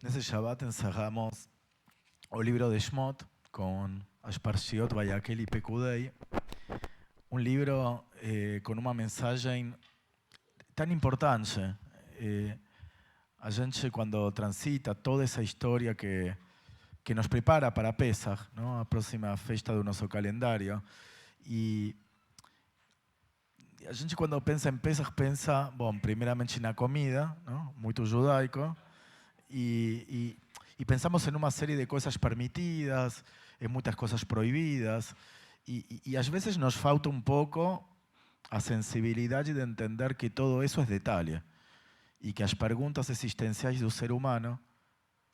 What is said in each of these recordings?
Nesse Shabbat encerramos o livro de Shmot com as Parshiot Vayakel e Pekudei, um livro com uma mensagem tão importante. A gente, quando transita toda essa história que nos prepara para Pesach, não? A próxima festa do nosso calendário, e a gente, quando pensa em Pesach, pensa, bom, primeiramente na comida, não? Muito judaico, e pensamos em uma série de coisas permitidas, em muitas coisas proibidas, e às vezes nos falta um pouco a sensibilidade de entender que todo isso é detalhe e que as perguntas existenciais do ser humano,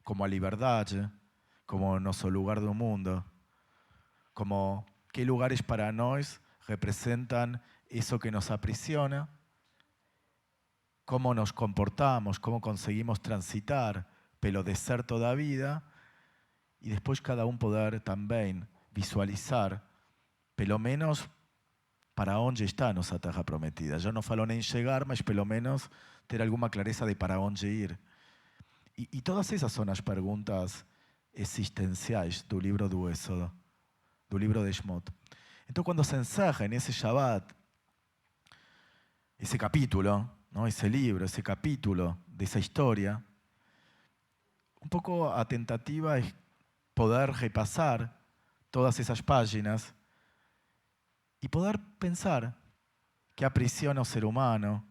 como a liberdade, como o nosso lugar no mundo, como que lugares para nós representam isso que nos aprisiona, como nos comportamos, como conseguimos transitar pelo deserto da vida e depois cada um poder também visualizar, pelo menos, para onde está a nossa terra prometida. Eu não falo nem chegar, mas pelo menos ter alguma clareza de para onde ir. E todas essas são as perguntas existenciais do livro do Êxodo, do livro de Shmot. Então, quando se encerra nesse Shabbat, esse capítulo, ¿no? Esse livro, esse capítulo dessa história, um pouco a tentativa é poder repassar todas essas páginas e poder pensar que aprisiona o ser humano,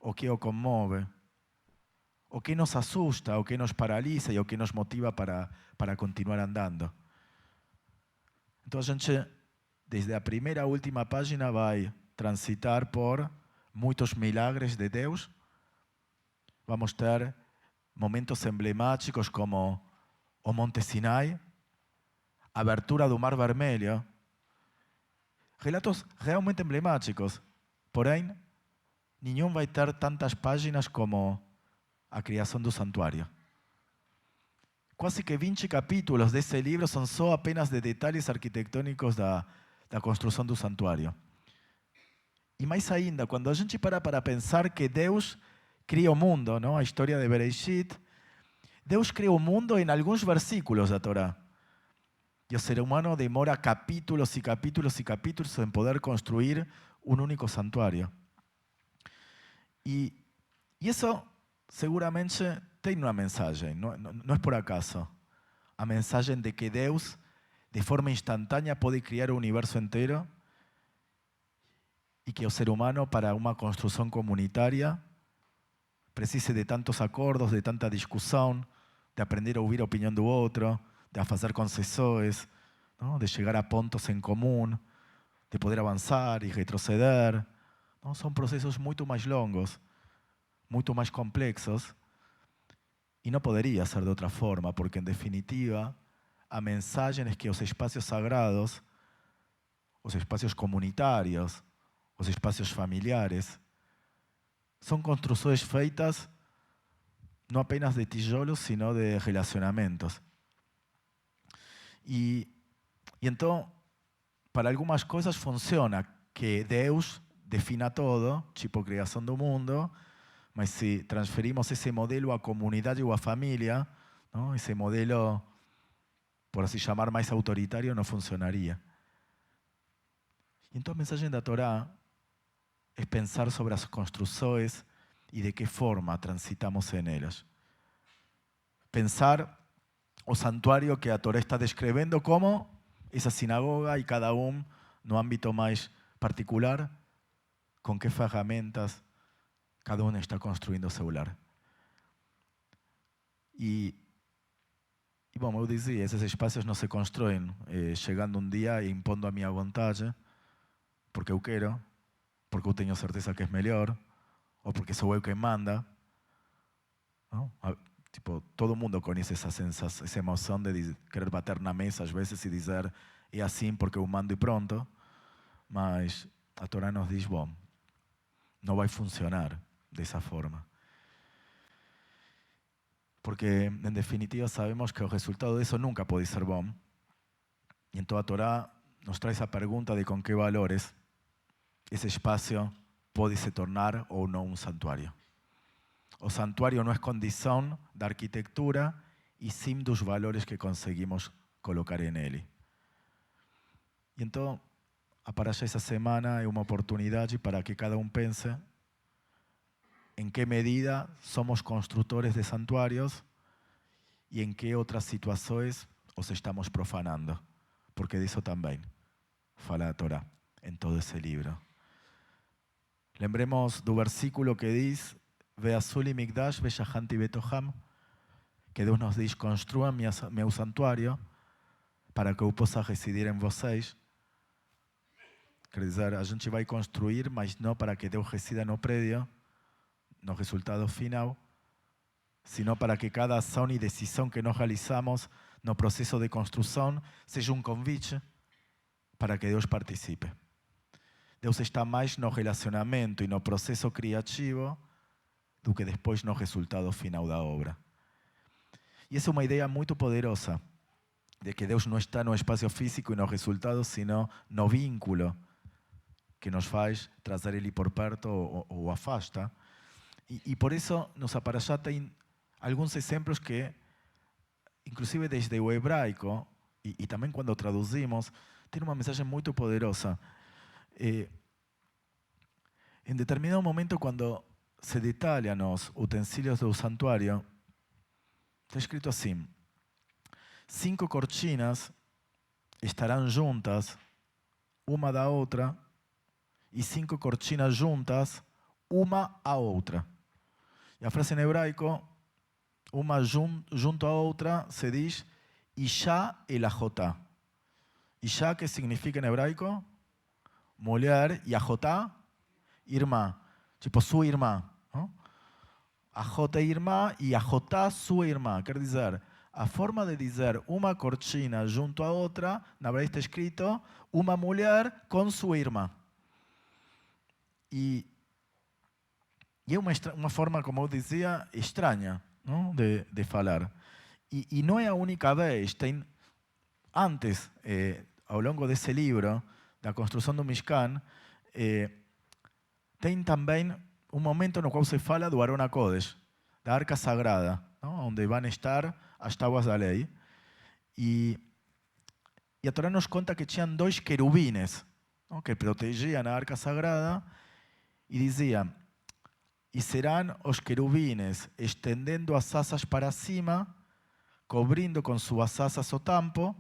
o que o comove, o que nos assusta, o que nos paralisa e o que nos motiva para continuar andando. Então a gente, desde a primeira à última página, vai transitar por muitos milagres de Deus. Vamos ter momentos emblemáticos como o Monte Sinai, a abertura do Mar Vermelho, relatos realmente emblemáticos, porém, nenhum vai ter tantas páginas como a criação do santuário. Quase que 20 capítulos desse livro são só apenas de detalhes arquitetônicos da construção do santuário. E mais ainda, quando a gente para pensar que Deus cria o mundo, não? A história de Bereshit, Deus cria o mundo em alguns versículos da Torá. E o ser humano demora capítulos e capítulos e capítulos em poder construir um único santuário. E isso seguramente tem uma mensagem, não é por acaso. A mensagem de que Deus, de forma instantânea, pode criar o universo inteiro e que o ser humano, para uma construção comunitária, precise de tantos acordos, de tanta discussão, de aprender a ouvir a opinião do outro, de fazer concessões, não? De chegar a pontos em comum, de poder avançar e retroceder. Não? São processos muito mais longos, muito mais complexos, e não poderia ser de outra forma, porque, em definitiva, a mensagem é que os espaços sagrados, os espaços comunitários, os espaços familiares, são construções feitas não apenas de tijolos, sino de relacionamentos. E então, para algumas coisas funciona que Deus defina todo, tipo criação do mundo, mas se transferimos esse modelo à comunidade ou à família, não? Esse modelo, por assim chamar, mais autoritário, não funcionaria. Então a mensagem da Torá é pensar sobre as construções e de que forma transitamos em elas. Pensar o santuário que a Torá está descrevendo como essa sinagoga e cada um no âmbito mais particular, com que ferramentas cada um está construindo o seu lar. E bom, eu dizia, esses espaços não se constroem chegando um dia e impondo a minha vontade, porque eu quero, porque eu tenho certeza que é melhor, ou porque sou eu quem manda. Não? Tipo, todo mundo conhece essa emoção de querer bater na mesa às vezes e dizer é assim porque eu mando e pronto, mas a Torá nos diz, bom, não vai funcionar dessa forma. Porque, em definitiva, sabemos que o resultado disso nunca pode ser bom. E então a Torá nos traz a pergunta de com que valores esse espaço pode se tornar ou não um santuário. O santuário não é condição da arquitetura e sim dos valores que conseguimos colocar nele. E então, a Parashá essa semana é uma oportunidade para que cada pense em que medida somos construtores de santuários e em que outras situações os estamos profanando. Porque disso também fala a Torá em todo esse livro. Lembremos do versículo que diz: Ve'asuli migdash ve'shahanti betoham, que Deus nos diz: construam meu santuário para que eu possa residir em vocês. Quer dizer, a gente vai construir, mas não para que Deus resida no prédio, no resultado final, sino para que cada ação e decisão que nós realizamos no processo de construção seja um convite para que Deus participe. Deus está mais no relacionamento e no processo criativo do que depois no resultado final da obra. E essa é uma ideia muito poderosa, de que Deus não está no espaço físico e no resultado, sino no vínculo que nos faz trazer Ele por perto ou afasta. E por isso, nossa Parashá tem alguns exemplos que, inclusive desde o hebraico, e também quando traduzimos, tem uma mensagem muito poderosa. Em determinado momento, quando se detalham os utensílios do santuário, está escrito assim: 5 cortinas estarão juntas, uma da outra, e 5 cortinas juntas, uma à outra. E a frase em hebraico, uma junto à outra, se diz Isha el Ajotá. Isha, que significa em hebraico? Mulher, e Ajotá, irmã. Tipo, sua irmã. Ajotá, irmã, e Ajotá, sua irmã. Quer dizer, a forma de dizer uma cortina junto à outra, na verdade está escrito uma mulher com sua irmã. E é uma forma, como eu dizia, estranha, não? De falar. E não é a única vez. Tem, antes, ao longo desse livro, da construção do Mishkan, tem também um momento no qual se fala do Aron HaKodesh, da Arca Sagrada, não? Onde vão estar as tábuas da lei. E a Torá nos conta que tinham 2 querubines, não? Que protegiam a Arca Sagrada, e dizia: e serão os querubines estendendo as asas para cima, cobrindo com suas asas o tampo,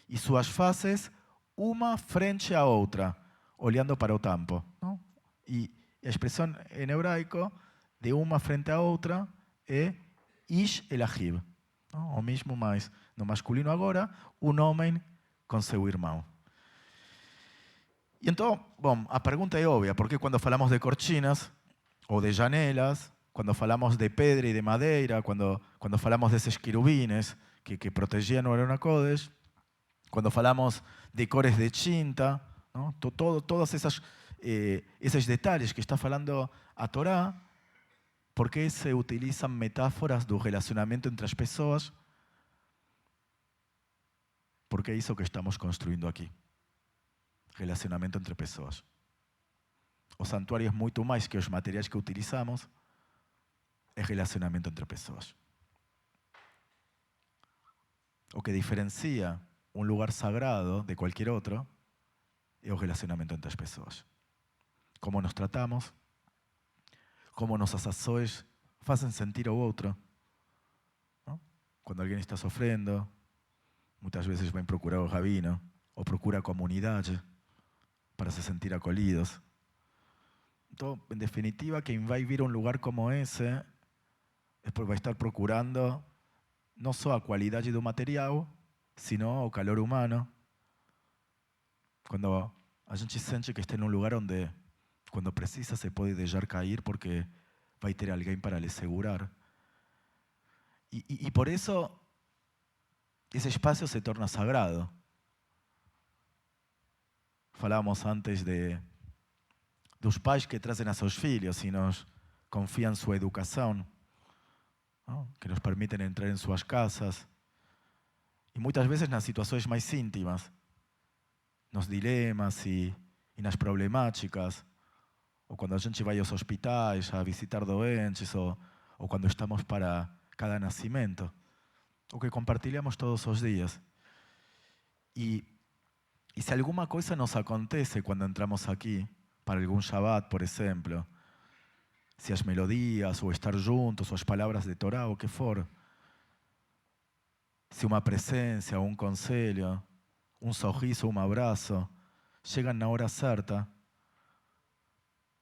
e suas faces uma frente à outra, olhando para o tampo. Não? E a expressão em hebraico de uma frente à outra é Ish el Achiv. O mesmo, mas no masculino agora, um homem com seu irmão. E então, bom, a pergunta é óbvia: porque quando falamos de cortinas ou de janelas, quando falamos de pedra e de madeira, quando falamos desses querubines que protegiam o Aron HaKodesh, quando falamos de cores de tinta, ¿no? Todos esses detalhes que está falando a Torá, por que se utilizam metáforas do relacionamento entre as pessoas? Porque é isso que estamos construindo aqui. Relacionamento entre pessoas. O santuário é muito mais que os materiais que utilizamos, é relacionamento entre pessoas. O que diferencia um lugar sagrado de qualquer outro é o relacionamento entre as pessoas. Como nos tratamos, como nossas ações fazem sentir ao outro. Não? Quando alguém está sofrendo, muitas vezes vem procurar o rabino ou procura a comunidade para se sentir acolhidos. Então, em definitiva, quem vai vir a um lugar como esse é porque vai estar procurando não só a qualidade do material, sino o calor humano. Quando a gente sente que está em um lugar onde, quando precisa, se pode deixar cair porque vai ter alguém para lhe segurar. E por isso, esse espaço se torna sagrado. Falávamos antes dos pais que trazem a seus filhos e nos confiam sua educação, não? Que nos permitem entrar em suas casas. E muitas vezes nas situações mais íntimas, nos dilemas e nas problemáticas, ou quando a gente vai aos hospitais a visitar doentes, ou ou quando estamos para cada nascimento, o que compartilhamos todos os dias. E se alguma coisa nos acontece quando entramos aqui, para algum Shabbat, por exemplo, se as melodias, ou estar juntos, ou as palavras de Torá, o que for, se uma presença, um conselho, um sorriso, um abraço, chegam na hora certa,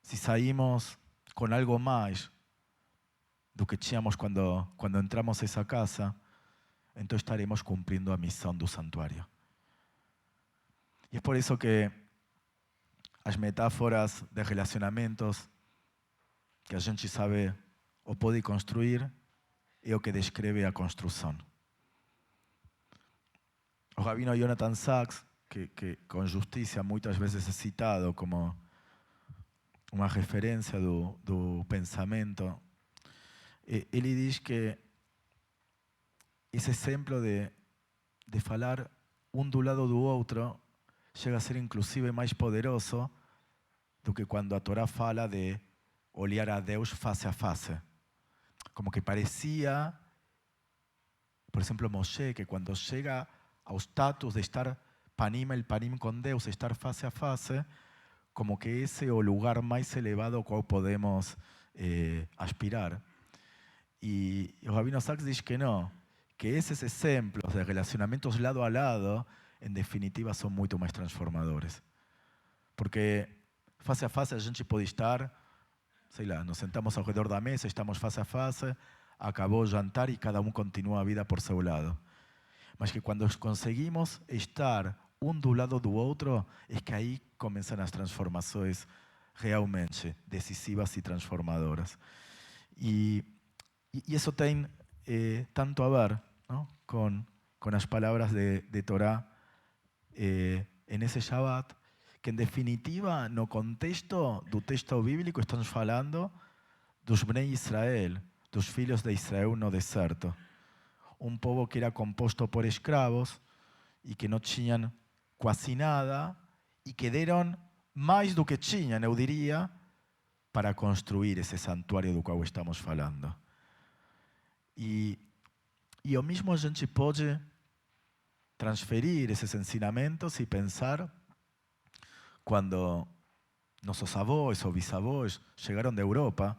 se saímos com algo mais do que tínhamos quando entramos a essa casa, então estaremos cumprindo a missão do santuário. E é por isso que as metáforas de relacionamentos que a gente sabe ou pode construir é o que descreve a construção. O rabino Jonathan Sacks, que com justiça muitas vezes é citado como uma referência do pensamento, ele diz que esse exemplo de falar um do lado do outro chega a ser inclusive mais poderoso do que quando a Torá fala de olhar a Deus face a face. Como que parecia, por exemplo, Moshe, que quando chega ao status de estar panim el panim com Deus, estar face a face, como que esse é o lugar mais elevado ao qual podemos aspirar. E o Rabino Sacks diz que não, que esses exemplos de relacionamentos lado a lado, em definitiva, são muito mais transformadores. Porque face a face a gente pode estar, sei lá, nos sentamos ao redor da mesa, estamos face a face, acabou o jantar e cada um continua a vida por seu lado. Mas que quando conseguimos estar um do lado do outro, é que aí começam as transformações realmente decisivas e transformadoras. E isso tem tanto a ver, ¿no?, con as palavras de Torá en ese Shabbat, que en definitiva, no contexto do texto bíblico, estamos falando dos Bnei Israel, dos filhos de Israel no deserto. Um povo que era composto por escravos e que não tinham quase nada e que deram mais do que tinham, eu diria, para construir esse santuário do qual estamos falando. E o mesmo a gente pode transferir esses ensinamentos e pensar quando nossos avós ou bisavós chegaram da Europa,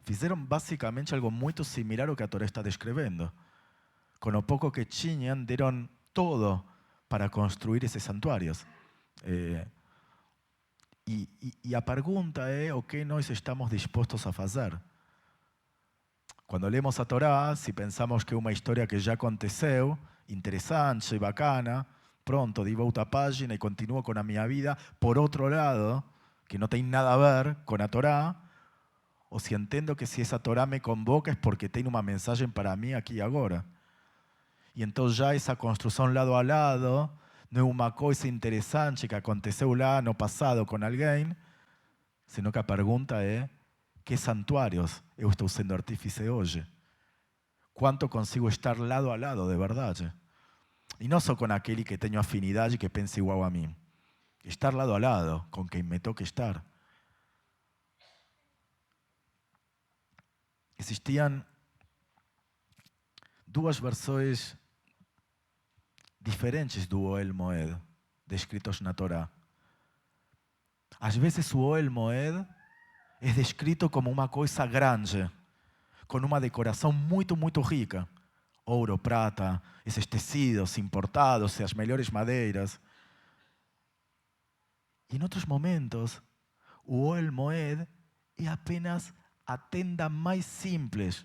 fizeram basicamente algo muito similar ao que a Torá está descrevendo. Com o pouco que tinham, deram todo para construir esses santuários. E a pergunta é o que nós estamos dispostos a fazer. Quando lemos a Torá, se pensamos que é uma história que já aconteceu, interessante, bacana, pronto, di volta a página e continuo com a minha vida, por outro lado, que não tem nada a ver com a Torá, ou se entendo que se essa Torá me convoca é porque tem uma mensagem para mim aqui e agora. E então já essa construção lado a lado não é uma coisa interessante que aconteceu lá no passado com alguém, senão que a pergunta é: que santuários eu estou sendo artífice hoje? Quanto consigo estar lado a lado de verdade? E não só com aquele que tenho afinidade e que pensa igual a mim. Estar lado a lado com quem me toque estar. Existiam duas versões diferentes do Ohel Moed, descritos na Torá. Às vezes o Ohel Moed é descrito como uma coisa grande, com uma decoração muito, muito rica. Ouro, prata, esses tecidos importados, as melhores madeiras. E em outros momentos, o Ohel Moed é apenas a tenda mais simples,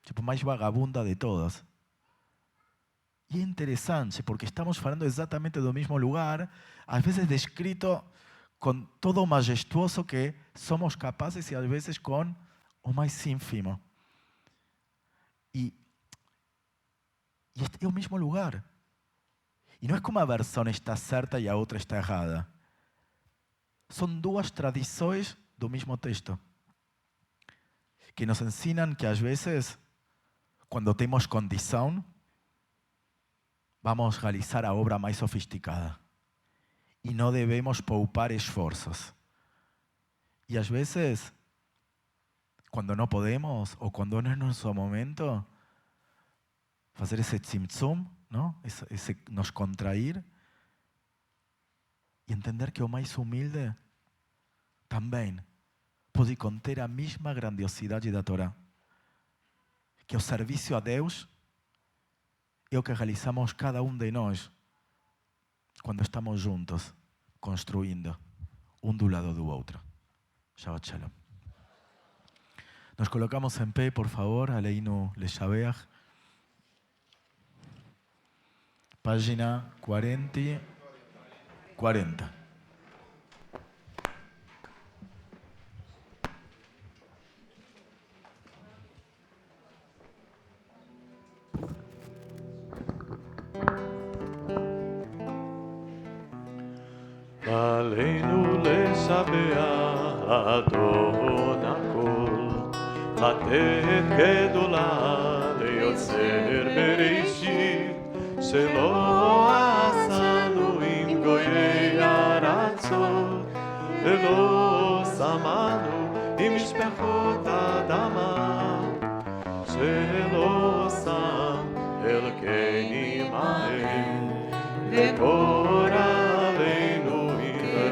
tipo, mais vagabunda de todas. E é interessante, porque estamos falando exatamente do mesmo lugar, às vezes descrito com todo o majestuoso que somos capazes e às vezes com o mais ínfimo. E é o mesmo lugar. E não é como a versão está certa e a outra está errada. São duas tradições do mesmo texto, que nos ensinam que às vezes, quando temos condição, vamos realizar a obra mais sofisticada. E não devemos poupar esforços. E às vezes, cuando no podemos o cuando no es nuestro momento, hacer ese tzimtzum, ¿no? ese nos contrair e entender que o mais humilde também pode conter a mesma grandiosidade da Torá. Que o serviço a Deus é o que realizamos cada de nós quando estamos juntos, construindo do lado do outro. Shabbat Shalom. Nos colocamos en pé, por favor, Aleinu Leshabeach. Página 40. עלינו לשבח אדון הכל, לתת גדולה ליוצר בראשית, שלא עשנו עם גויי ארצות, ולא שמנו עם משפחות אדמה, שלא שם אלוקינו עמהם, וגור עלינו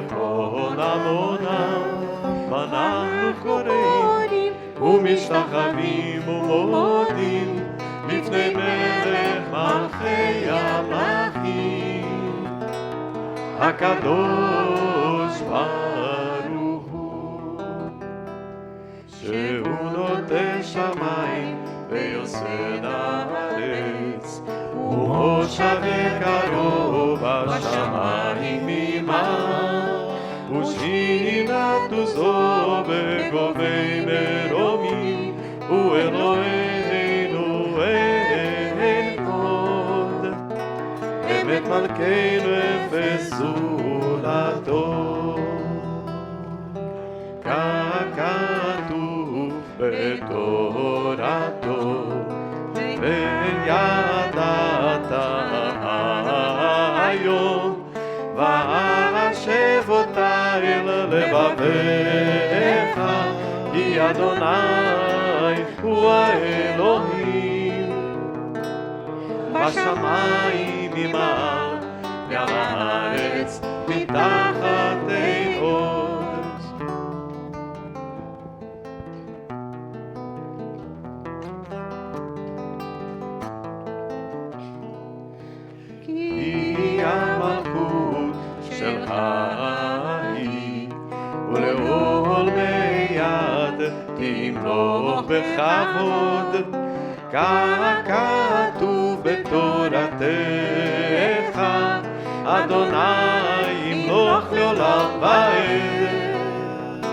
כל עמונם, ואנחנו קוראים ומשתחווים ומודים לפני מלך מלכי המלכים, הקדוש ברוך הוא, שהוא נוטה שמיים ויוסד הארץ, ומושב וקרוב השמיים ממעל, ושכינת עוזו בגובי מרומים, הוא אלוהינו אחד, אמת מלכנו אפס זולתו, ככתוב בתורתו, וידעת היום, והשב אותה אל לבביך, כי אדוני הוא האלוהים, בשמיים ממעל, ועל הארץ מתחת אדוש. כי המלכות שלך היא, ולעול מיד תמלוך בכבוד, ככתוב בתורתך, אדוני ימלוך לעולם ועד,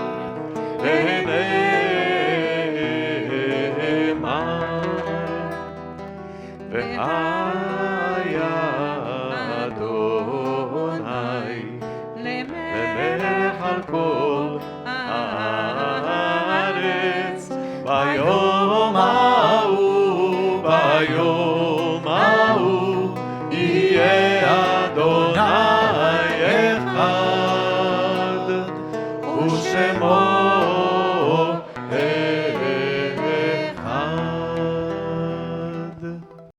ונאמר, והיה אדוני למלך על כל הארץ, ביום ההוא ביום